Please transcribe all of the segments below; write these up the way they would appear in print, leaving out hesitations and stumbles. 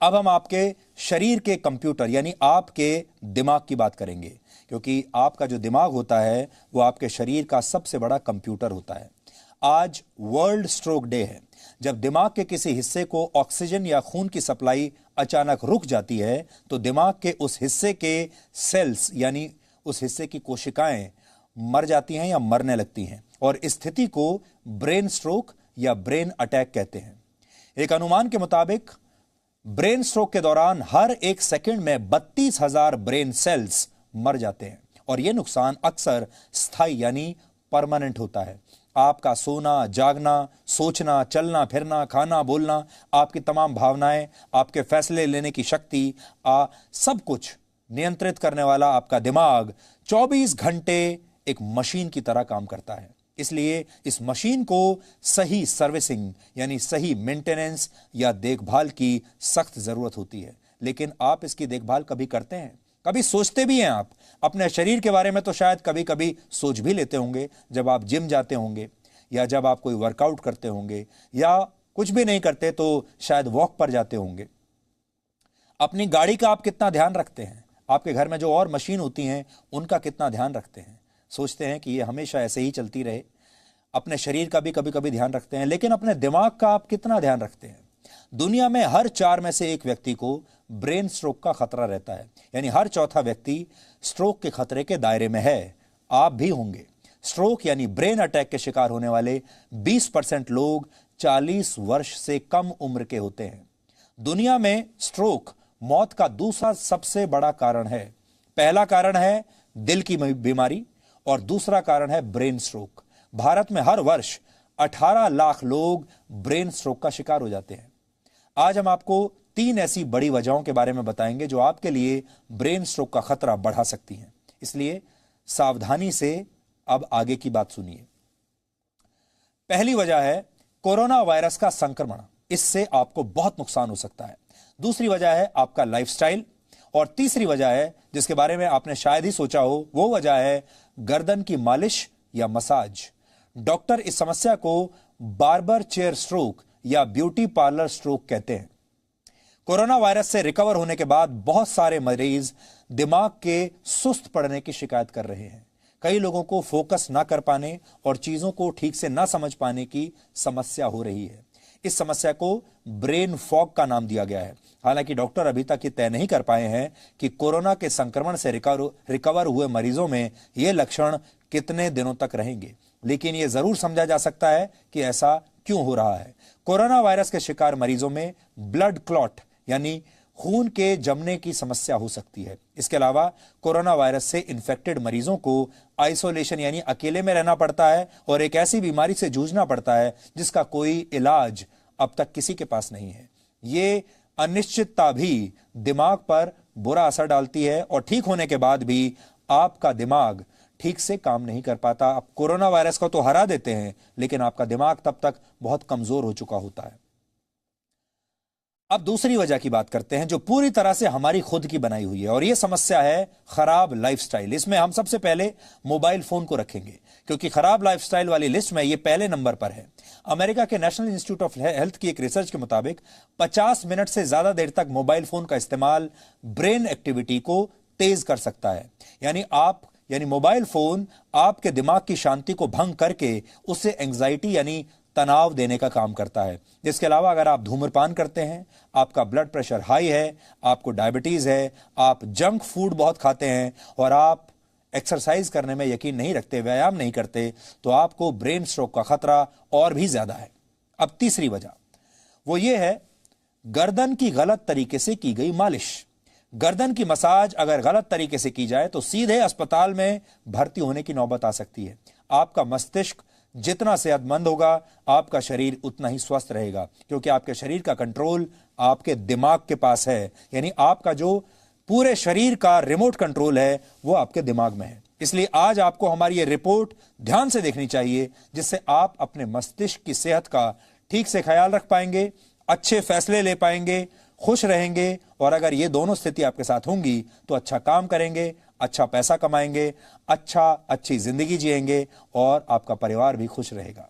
अब हम आपके शरीर के कंप्यूटर यानी आपके दिमाग की बात करेंगे, क्योंकि आपका जो दिमाग होता है वो आपके शरीर का सबसे बड़ा कंप्यूटर होता है। आज वर्ल्ड स्ट्रोक डे है। जब दिमाग के किसी हिस्से को ऑक्सीजन या खून की सप्लाई अचानक रुक जाती है तो दिमाग के उस हिस्से के सेल्स यानी उस हिस्से की कोशिकाएं मर जाती हैं या मरने लगती हैं, और इस स्थिति को ब्रेन स्ट्रोक या ब्रेन अटैक कहते हैं। एक अनुमान के मुताबिक ब्रेन स्ट्रोक के दौरान हर एक सेकंड में 32,000 ब्रेन सेल्स मर जाते हैं, और यह नुकसान अक्सर स्थायी यानी परमानेंट होता है। आपका सोना, जागना, सोचना, चलना फिरना, खाना, बोलना, आपकी तमाम भावनाएं, आपके फैसले लेने की शक्ति, सब कुछ नियंत्रित करने वाला आपका दिमाग 24 घंटे एक मशीन की तरह काम करता है। इसलिए इस मशीन को सही सर्विसिंग यानी सही मेंटेनेंस या देखभाल की सख्त जरूरत होती है। लेकिन आप इसकी देखभाल कभी करते हैं? कभी सोचते भी हैं? आप अपने शरीर के बारे में तो शायद कभी कभी सोच भी लेते होंगे, जब आप जिम जाते होंगे या जब आप कोई वर्कआउट करते होंगे, या कुछ भी नहीं करते तो शायद वॉक पर जाते होंगे। अपनी गाड़ी का आप कितना ध्यान रखते हैं? आपके घर में जो और मशीन होती हैं उनका कितना ध्यान रखते हैं? सोचते हैं कि ये हमेशा ऐसे ही चलती रहे। अपने शरीर का भी कभी कभी ध्यान रखते हैं, लेकिन अपने दिमाग का आप कितना ध्यान रखते हैं? दुनिया में हर 4 में से 1 व्यक्ति को ब्रेन स्ट्रोक का खतरा रहता है, यानी हर चौथा व्यक्ति स्ट्रोक के खतरे के दायरे में है। आप भी होंगे। स्ट्रोक यानी ब्रेन अटैक के शिकार होने वाले 20% लोग 40 वर्ष से कम उम्र के होते हैं। दुनिया में स्ट्रोक मौत का दूसरा सबसे बड़ा कारण है। पहला कारण है दिल की बीमारी और दूसरा कारण है ब्रेन स्ट्रोक। भारत में हर वर्ष 18 लाख लोग ब्रेन स्ट्रोक का शिकार हो जाते हैं। आज हम आपको 3 ऐसी बड़ी वजहों के बारे में बताएंगे जो आपके लिए ब्रेन स्ट्रोक का खतरा बढ़ा सकती हैं। इसलिए सावधानी से अब आगे की बात सुनिए। पहली वजह है कोरोना वायरस का संक्रमण। इससे आपको बहुत नुकसान हो सकता है। दूसरी वजह है आपका लाइफस्टाइल, और तीसरी वजह है जिसके बारे में आपने शायद ही सोचा हो, वो वजह है गर्दन की मालिश या मसाज। डॉक्टर इस समस्या को बार्बर चेयर स्ट्रोक या ब्यूटी पार्लर स्ट्रोक कहते हैं। कोरोना वायरस से रिकवर होने के बाद बहुत सारे मरीज दिमाग के सुस्त पड़ने की शिकायत कर रहे हैं। कई लोगों को फोकस ना कर पाने और चीजों को ठीक से ना समझ पाने की समस्या हो रही है। इस समस्या को ब्रेन फॉग का नाम दिया गया है। हालांकि डॉक्टर अभी तक ये तय नहीं कर पाए हैं कि कोरोना के संक्रमण से रिकवर हुए मरीजों में ये लक्षण कितने दिनों तक रहेंगे, लेकिन यह जरूर समझा जा सकता है कि ऐसा क्यों हो रहा है। कोरोना वायरस के शिकार मरीजों में ब्लड क्लॉट यानी खून के जमने की समस्या हो सकती है। इसके अलावा कोरोना वायरस से इन्फेक्टेड मरीजों को आइसोलेशन यानी अकेले में रहना पड़ता है और एक ऐसी बीमारी से जूझना पड़ता है जिसका कोई इलाज अब तक किसी के पास नहीं है। ये अनिश्चितता भी दिमाग पर बुरा असर डालती है और ठीक होने के बाद भी आपका दिमाग ठीक से काम नहीं कर पाता। आप कोरोना वायरस को तो हरा देते हैं, लेकिन आपका दिमाग तब तक बहुत कमजोर हो चुका होता है। अब दूसरी वजह की बात करते हैं जो पूरी तरह से हमारी खुद की बनाई हुई है, और यह समस्या है खराब लाइफस्टाइल। इसमें हम सबसे पहले मोबाइल फोन को रखेंगे, क्योंकि खराब लाइफस्टाइल वाली लिस्ट में यह पहले नंबर पर है। अमेरिका के नेशनल इंस्टीट्यूट ऑफ हेल्थ की एक रिसर्च के मुताबिक 50 मिनट से ज्यादा देर तक मोबाइल फोन का इस्तेमाल ब्रेन एक्टिविटी को तेज कर सकता है। यानी मोबाइल फोन आपके दिमाग की शांति को भंग करके उसे एंजाइटी यानी तनाव देने का काम करता है। इसके अलावा अगर आप धूम्रपान करते हैं, आपका ब्लड प्रेशर हाई है, आपको डायबिटीज है, आप जंक फूड बहुत खाते हैं और आप एक्सरसाइज करने में यकीन नहीं रखते, व्यायाम नहीं करते, तो आपको ब्रेन स्ट्रोक का खतरा और भी ज्यादा है। अब तीसरी वजह वो ये है गर्दन की गलत तरीके से की गई मालिश। गर्दन की मसाज अगर गलत तरीके से की जाए तो सीधे अस्पताल में भर्ती होने की नौबत आ सकती है। आपका मस्तिष्क जितना सेहतमंद होगा, आपका शरीर उतना ही स्वस्थ रहेगा, क्योंकि आपके शरीर का कंट्रोल आपके दिमाग के पास है। यानी आपका जो पूरे शरीर का रिमोट कंट्रोल है वो आपके दिमाग में है। इसलिए आज आपको हमारी ये रिपोर्ट ध्यान से देखनी चाहिए, जिससे आप अपने मस्तिष्क की सेहत का ठीक से ख्याल रख पाएंगे, अच्छे फैसले ले पाएंगे, खुश रहेंगे, और अगर ये दोनों स्थिति आपके साथ होंगी तो अच्छा काम करेंगे, अच्छा पैसा कमाएंगे, अच्छी जिंदगी जिएंगे और आपका परिवार भी खुश रहेगा।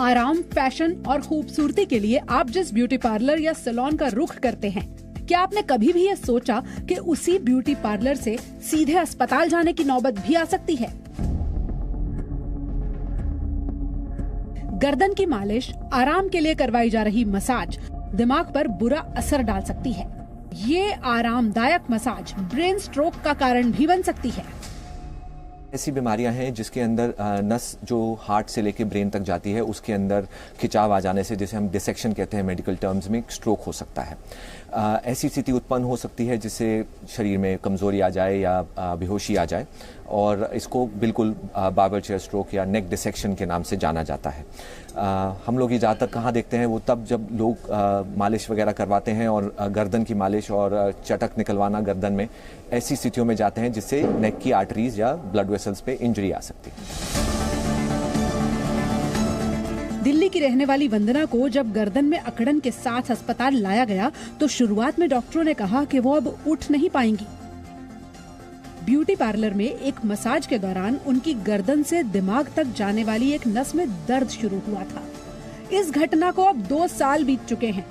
आराम, फैशन और खूबसूरती के लिए आप जिस ब्यूटी पार्लर या सैलून का रुख करते हैं, क्या आपने कभी भी ये सोचा कि उसी ब्यूटी पार्लर से सीधे अस्पताल जाने की नौबत भी आ सकती है? गर्दन की मालिश, आराम के लिए करवाई जा रही मसाज दिमाग पर बुरा असर डाल सकती है। ये आरामदायक मसाज ब्रेन स्ट्रोक का कारण भी बन सकती है। ऐसी बीमारियां हैं जिसके अंदर नस जो हार्ट से लेके ब्रेन तक जाती है उसके अंदर खिंचाव आ जाने से, जिसे हम डिसेक्शन कहते हैं मेडिकल टर्म्स में, स्ट्रोक हो सकता है। ऐसी स्थिति उत्पन्न हो सकती है जिससे शरीर में कमजोरी आ जाए या बेहोशी आ जाए, और इसको बिल्कुल बार्बर चेयर स्ट्रोक या नेक डिसेक्शन के नाम से जाना जाता है। हम लोग ये ज़्यादातर कहाँ देखते हैं, वो तब जब लोग मालिश वगैरह करवाते हैं और गर्दन की मालिश और चटक निकलवाना गर्दन में, ऐसी स्थितियों में जाते हैं जिससे नेक की आर्टरीज या ब्लड वेसल्स पे इंजरी आ सकती है। दिल्ली की रहने वाली वंदना को जब गर्दन में अकड़न के साथ अस्पताल लाया गया तो शुरुआत में डॉक्टरों ने कहा कि वो अब उठ नहीं पाएंगी। ब्यूटी पार्लर में एक मसाज के दौरान उनकी गर्दन से दिमाग तक जाने वाली एक नस में दर्द शुरू हुआ था। इस घटना को अब 2 साल बीत चुके हैं।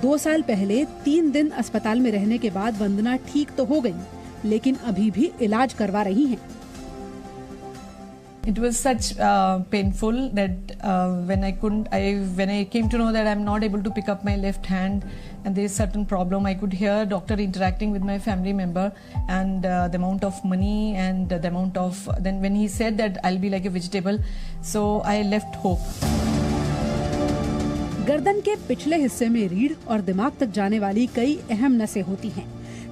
2 साल पहले 3 दिन अस्पताल में रहने के बाद वंदना ठीक तो हो गई, लेकिन अभी भी इलाज करवा रही हैं। It was such painful that when I came to know that I'm not able to pick up my left hand and there's certain problem, I could hear doctor interacting with my family member and the amount of money and the amount of, then when he said that I'll be like a vegetable, so I left hope. गर्दन के पिछले हिस्से में रीढ़ और दिमाग तक जाने वाली कई अहम नसें होती हैं,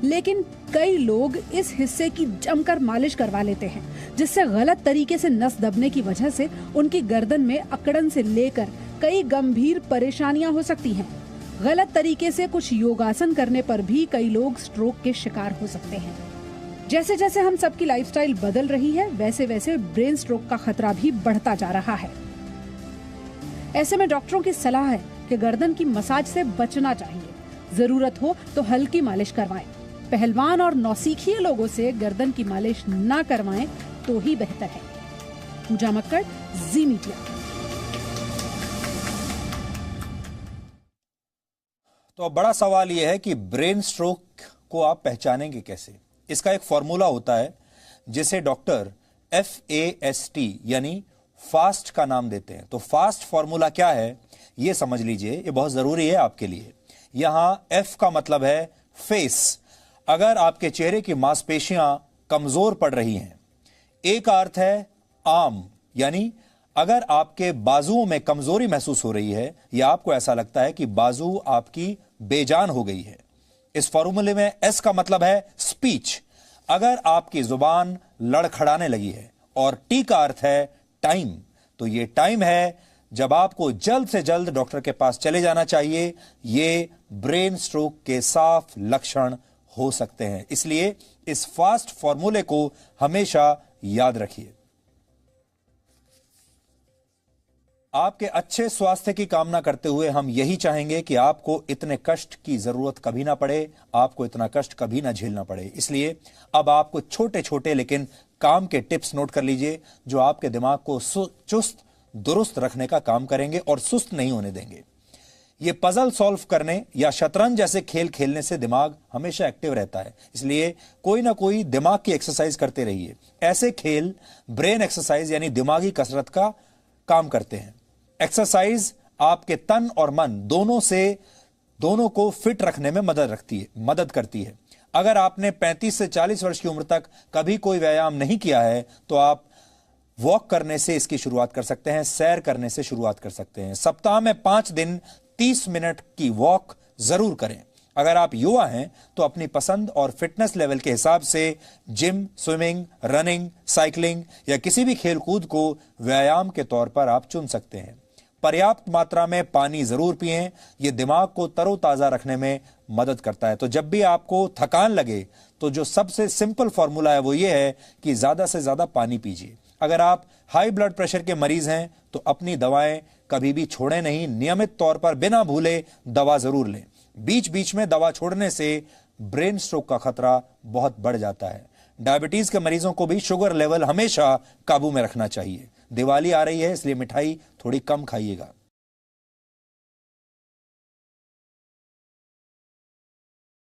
लेकिन कई लोग इस हिस्से की जमकर मालिश करवा लेते हैं, जिससे गलत तरीके से नस दबने की वजह से उनकी गर्दन में अकड़न से लेकर कई गंभीर परेशानियां हो सकती हैं। गलत तरीके से कुछ योगासन करने पर भी कई लोग स्ट्रोक के शिकार हो सकते हैं। जैसे जैसे हम सबकी लाइफस्टाइल बदल रही है, वैसे वैसे ब्रेन स्ट्रोक का खतरा भी बढ़ता जा रहा है। ऐसे में डॉक्टरों की सलाह है कि गर्दन की मसाज से बचना चाहिए। जरूरत हो तो हल्की मालिश करवाएं। पहलवान और नौसिखिए लोगों से गर्दन की मालिश ना करवाएं तो ही बेहतर है। पूजा मक्कड़, जी मीडिया। तो अब बड़ा सवाल यह है कि ब्रेन स्ट्रोक को आप पहचानेंगे कैसे? इसका एक फॉर्मूला होता है जिसे डॉक्टर FAST यानी फास्ट का नाम देते हैं। तो फास्ट फॉर्मूला क्या है ये समझ लीजिए, ये बहुत जरूरी है आपके लिए। यहां F का मतलब है फेस। अगर आपके चेहरे की मांसपेशियां कमजोर पड़ रही हैं। A का अर्थ है आर्म, यानी अगर आपके बाजुओं में कमजोरी महसूस हो रही है या आपको ऐसा लगता है कि बाजू आपकी बेजान हो गई है। इस फॉर्मूले में S का मतलब है स्पीच, अगर आपकी जुबान लड़खड़ाने लगी है। और T का अर्थ है टाइम, तो ये टाइम है जब आपको जल्द से जल्द डॉक्टर के पास चले जाना चाहिए। ये ब्रेन स्ट्रोक के साफ लक्षण हो सकते हैं, इसलिए इस फास्ट फॉर्मूले को हमेशा याद रखिए। आपके अच्छे स्वास्थ्य की कामना करते हुए हम यही चाहेंगे कि आपको इतने कष्ट की जरूरत कभी ना पड़े, आपको इतना कष्ट कभी ना झेलना पड़े। इसलिए अब आपको छोटे छोटे लेकिन काम के टिप्स नोट कर लीजिए जो आपके दिमाग को चुस्त दुरुस्त रखने का काम करेंगे और सुस्त नहीं होने देंगे। ये पजल सॉल्व करने या शतरंज जैसे खेल खेलने से दिमाग हमेशा एक्टिव रहता है, इसलिए कोई ना कोई दिमाग की एक्सरसाइज करते रहिए। ऐसे खेल ब्रेन एक्सरसाइज यानी दिमागी कसरत का काम करते हैं। एक्सरसाइज आपके तन और मन दोनों को फिट रखने में मदद करती है। अगर आपने 35 से 40 वर्ष की उम्र तक कभी कोई व्यायाम नहीं किया है तो आप वॉक करने से इसकी शुरुआत कर सकते हैं, सैर करने से शुरुआत कर सकते हैं। सप्ताह में 5 दिन 30 मिनट की वॉक जरूर करें। अगर आप युवा हैं तो अपनी पसंद और फिटनेस लेवल के हिसाब से जिम, स्विमिंग, रनिंग, साइकिलिंग या किसी भी खेलकूद को व्यायाम के तौर पर आप चुन सकते हैं। पर्याप्त मात्रा में पानी जरूर पिएं, यह दिमाग को तरोताजा रखने में मदद करता है। तो जब भी आपको थकान लगे तो जो सबसे सिंपल फॉर्मूला है वो ये है कि ज्यादा से ज्यादा पानी पीजिए। अगर आप हाई ब्लड प्रेशर के मरीज हैं तो अपनी दवाएं कभी भी छोड़ें नहीं, नियमित तौर पर बिना भूले दवा जरूर लें। बीच बीच में दवा छोड़ने से ब्रेन स्ट्रोक का खतरा बहुत बढ़ जाता है। डायबिटीज के मरीजों को भी शुगर लेवल हमेशा काबू में रखना चाहिए। दिवाली आ रही है इसलिए मिठाई थोड़ी कम खाइएगा।